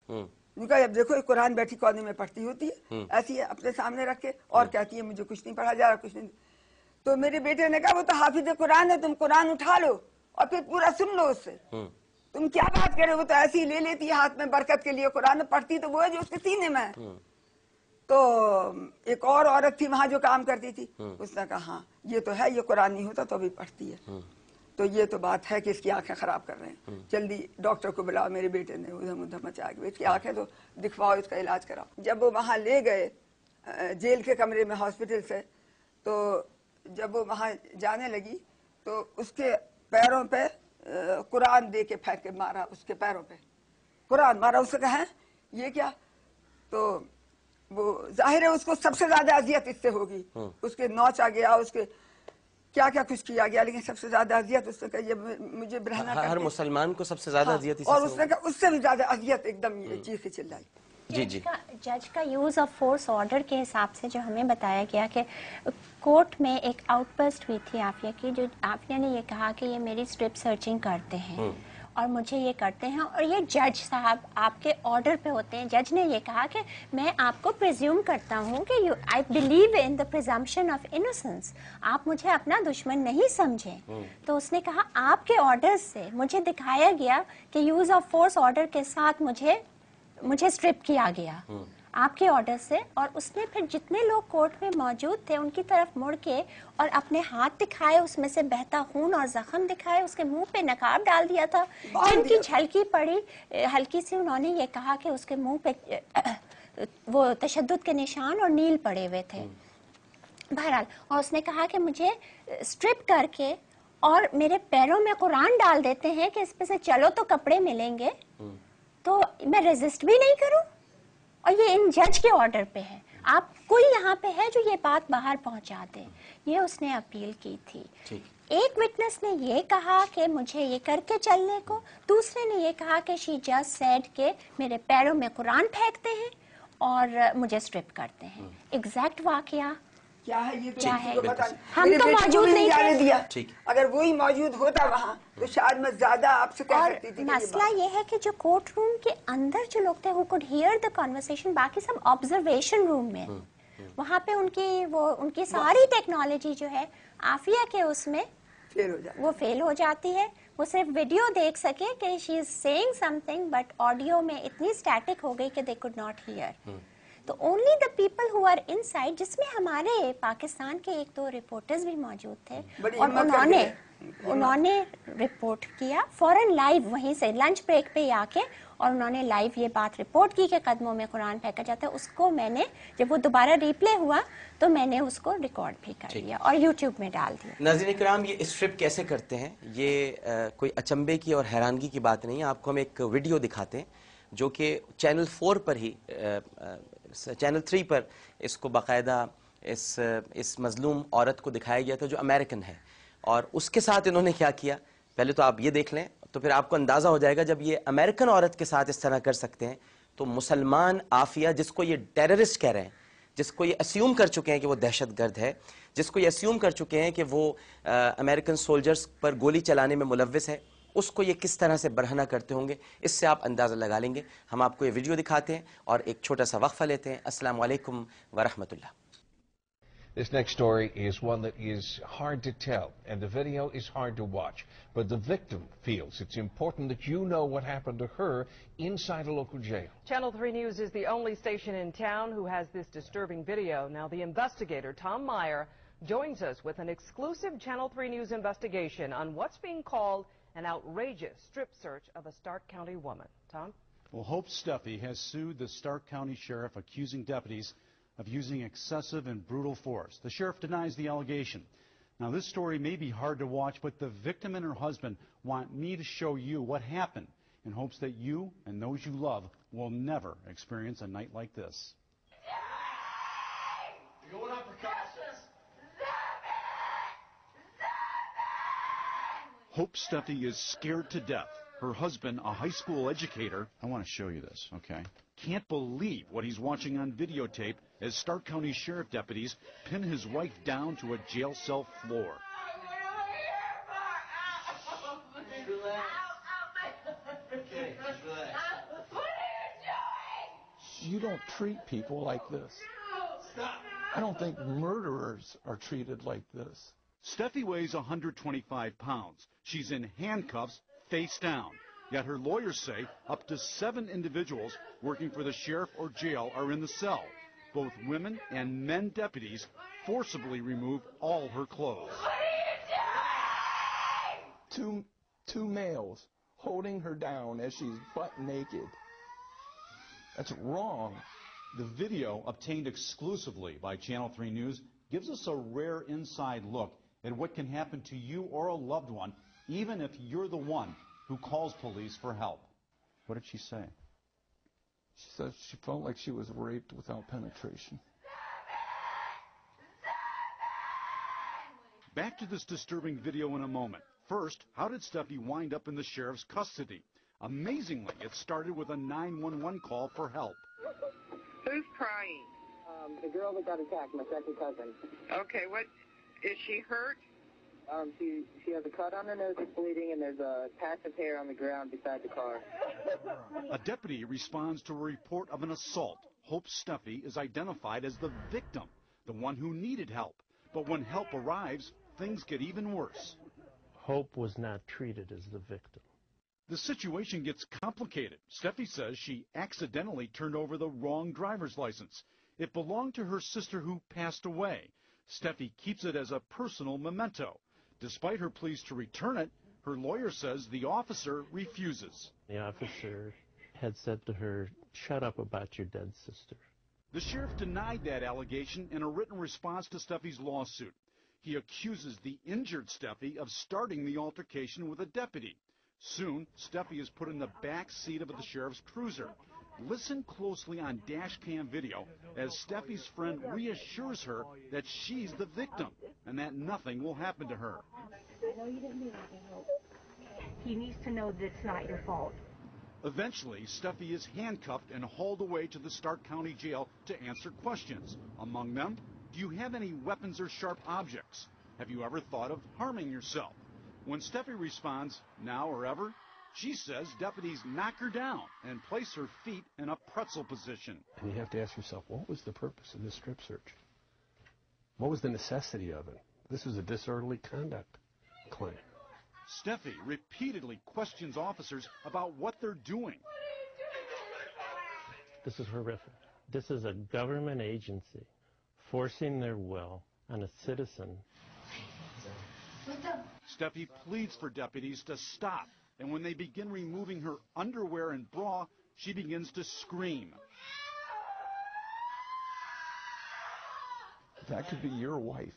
ان کا جب دیکھو قرآن بیٹھی کونے میں پڑھتی ہوتی ہے ایسی ہے اپنے سامنے رکھ کے اور کہتی ہے مجھے کچھ نہیں پڑھا جا رہا کچھ نہیں. تو میرے بیٹے نے کہا وہ تو حافظ قرآن ہے, تم قرآن اٹھا لو اور پھر پورا سن لو اس سے, تم کیا بات کرے, وہ تو ایسی ہی لے لیتی ہے ہاتھ میں برکت کے لیے قرآن, پڑھتی تو وہ ہے جو اس کے سینے میں ہے. تو ایک اور عورت تھی وہاں جو کام کرتی تھی, اس نے کہا ہاں یہ تو ہے, یہ قرآن نہیں ہوتا تو بھی پڑھتی ہے. تو یہ تو بات ہے کہ اس کی آنکھیں خراب کر رہے ہیں, جلدی ڈاکٹر کو بلاؤ. میرے بیٹے نے ادھم ادھم مچا کے اس کی آنکھیں تو دکھواؤ, اس کا علاج کراؤ. جب وہ وہاں لے گئے جیل کے کمرے میں ہاسپٹل سے, تو جب وہ وہاں جانے لگی تو اس کے پیروں پہ قرآن دے کے پھینک کے مارا, اس کے پیروں پہ قرآن مارا. اس سے کہا یہ کیا, تو وہ ظاہر ہے اس کو سب سے زیادہ اذیت اس سے ہوگی, اس کے نوچا گیا, اس کے کیا کیا کچھ کیا گیا, لیکن سب سے زیادہ اذیت اس نے کہا یہ مجھے برہنہ کر کے, ہر مسلمان کو سب سے زیادہ اذیت اور اس نے کہا اس سے بھی زیادہ اذیت ایک دم یہ چیخ چلائی. جج کا یوز آف فورس آرڈر کے حساب سے جو ہمیں بتایا گیا کہ کورٹ میں ایک آؤٹ برسٹ ہوئی تھی عافیہ کی, جو عافیہ نے یہ کہا کہ یہ میری اسٹرپ سرچنگ کرتے ہیں اور مجھے یہ کرتے ہیں, اور یہ جج صاحب آپ کے آرڈر پہ ہوتے ہیں. جج نے یہ کہا کہ میں آپ کو پریزیوم کرتا ہوں کہ I believe in the presumption of innocence, آپ مجھے اپنا دشمن نہیں سمجھیں. تو اس نے کہا آپ کے آرڈر سے مجھے دکھایا گیا کہ یوز آف فورس آرڈر کے ساتھ مجھے اسٹرپ کیا گیا آپ کے آرڈر سے. اور اس نے پھر جتنے لوگ کورٹ میں موجود تھے ان کی طرف مڑ کے اور اپنے ہاتھ دکھائے, اس میں سے بہتا خون اور زخم دکھائے, اس کے منہ پہ نقاب ڈال دیا تھا جن کی جھلکی پڑی ہلکی سی. انہوں نے یہ کہا کہ اس کے منہ پہ وہ تشدد کے نشان اور نیل پڑے ہوئے تھے بہرحال. اور اس نے کہا کہ مجھے اسٹرپ کر کے اور میرے پیروں میں قرآن ڈال دیتے ہیں کہ اس پہ سے چلو تو کپڑے ملیں گے, تو میں ریزسٹ بھی نہیں کروں, اور یہ ان جج کے آرڈر پہ ہے. آپ کوئی یہاں پہ ہے جو یہ بات باہر پہنچا دے. یہ اس نے اپیل کی تھی. ایک وٹنس نے یہ کہا کہ مجھے یہ کر کے چلنے کو, دوسرے نے یہ کہا کہ شی جسٹ سیڈ کہ میرے پیروں میں قرآن پھینکتے ہیں اور مجھے اسٹرپ کرتے ہیں. ایگزیکٹ واقعہ کیا ہے یہ کیا ہے ہم تو موجود نہیں تھے. اگر وہی موجود ہوتا وہاں تو شاید میں زیادہ آپ سے کہہ سکتی تھی. مسئلہ یہ ہے کہ جو کورٹ روم کے اندر جو لوگ تھے who could hear the conversation, باقی سب آبزرویشن روم میں, وہاں پہ ان کی ساری ٹیکنالوجی جو ہے عافیہ کے اس میں وہ فیل ہو جاتی ہے. وہ صرف ویڈیو دیکھ سکے کہ she is seeing something, but audio میں اتنی اسٹیٹک ہو گئی کہ دے کوڈ ناٹ ہیئر. تو only the people who are inside, جس میں ہمارے پاکستان کے ایک دو رپورٹرز بھی موجود تھے, اور انہوں نے رپورٹ کیا فوراً لائیو وہیں سے لنچ بریک پہ آ کے, اور انہوں نے لائیو یہ بات رپورٹ کی کہ قدموں میں قرآن پھینکا جاتا ہے. اس کو میں نے جب وہ دوبارہ ریپلے ہوا تو میں نے اس کو ریکارڈ بھی کر لیا اور یوٹیوب میں ڈال دیا. ناظرین کرام, یہ اسٹرپ کیسے کرتے ہیں یہ کوئی اچنبے کی اور حیرانگی کی بات نہیں ہے. آپ کو ہم ایک ویڈیو دکھاتے ہیں جو کہ چینل 4 پر ہی, چینل 3 پر اس کو باقاعدہ اس مظلوم عورت کو دکھایا گیا تھا جو امریکن ہے, اور اس کے ساتھ انہوں نے کیا کیا پہلے تو آپ یہ دیکھ لیں, تو پھر آپ کو اندازہ ہو جائے گا جب یہ امریکن عورت کے ساتھ اس طرح کر سکتے ہیں تو مسلمان عافیہ, جس کو یہ ٹیررسٹ کہہ رہے ہیں, جس کو یہ اسیوم کر چکے ہیں کہ وہ دہشت گرد ہے, جس کو یہ اسیوم کر چکے ہیں کہ وہ امریکن سولجرز پر گولی چلانے میں ملوث ہے, اس کو یہ کس طرح سے برہنہ کرتے ہوں گے, اس سے آپ اندازہ لگا لیں گے. ہم آپ کو یہ ویڈیو دکھاتے ہیں اور ایک چھوٹا سا وقفہ لیتے ہیں. السلام علیکم ورحمۃ اللہ. This next story is one that is hard to tell, and the video is hard to watch. But the victim feels it's important that you know what happened to her inside a local jail. Channel 3 News is the only station in town who has this disturbing video. Now, the investigator, Tom Meyer, joins us with an exclusive Channel 3 News investigation on what's being called an outrageous strip search of a Stark County woman. Tom? Well, Hope Steffi has sued the Stark County Sheriff, accusing deputies of using excessive and brutal force. The sheriff denies the allegation. Now, this story may be hard to watch, but the victim and her husband want me to show you what happened in hopes that you and those you love will never experience a night like this. You're going up for cautious. Hope Steffi is scared to death. Her husband, a high school educator, I want to show you this, okay? Can't believe what he's watching on videotape as Stark County Sheriff deputies pin his wife down to a jail cell floor. Just relax. Okay, just relax. you don't treat people like this. I don't think murderers are treated like this. Steffi weighs 125 pounds. She's in handcuffs, face down. Yet her lawyers say up to 7 individuals working for the sheriff or jail are in the cell. Both women and men deputies forcibly remove all her clothes. Two males holding her down as she's butt naked. That's wrong. The video, obtained exclusively by Channel 3 News, gives us a rare inside look at what can happen to you or a loved one, even if you're the one who calls police for help. What did she say? She said she felt like she was raped without penetration. Back to this disturbing video in a moment. First, how did Steffi wind up in the sheriff's custody? Amazingly, it started with a 911 call for help. Who's crying? The girl that got attacked, my second cousin. Okay, what, is she hurt? She has a cut on her nose that's bleeding, and there's a patch of hair on the ground beside the car. A deputy responds to a report of an assault. Hope Steffi is identified as the victim, the one who needed help. But when help arrives, things get even worse. Hope was not treated as the victim. The situation gets complicated. Steffi says she accidentally turned over the wrong driver's license. It belonged to her sister who passed away. Steffi keeps it as a personal memento. Despite her pleas to return it, her lawyer says the officer refuses. The officer had said to her, "Shut up about your dead sister." The sheriff denied that allegation in a written response to Steffi's lawsuit. He accuses the injured Steffi of starting the altercation with a deputy. Soon, Steffi is put in the back seat of the sheriff's cruiser. Listen closely on dash cam video as Steffi's friend reassures her that she's the victim and that nothing will happen to her. I know you didn't do anything, Hope. He needs to know that it's not your fault. Eventually, Steffi is handcuffed and hauled away to the Stark County Jail to answer questions. Among them, do you have any weapons or sharp objects? Have you ever thought of harming yourself? When Steffi responds, now or ever, she says deputies knock her down and place her feet in a pretzel position. And you have to ask yourself, what was the purpose of this strip search? What was the necessity of it? This was a disorderly conduct claim. Steffi repeatedly questions officers about what they're doing. This is horrific. This is a government agency forcing their will on a citizen. Steffi pleads for deputies to stop, and when they begin removing her underwear and bra, she begins to scream. That could be your wife.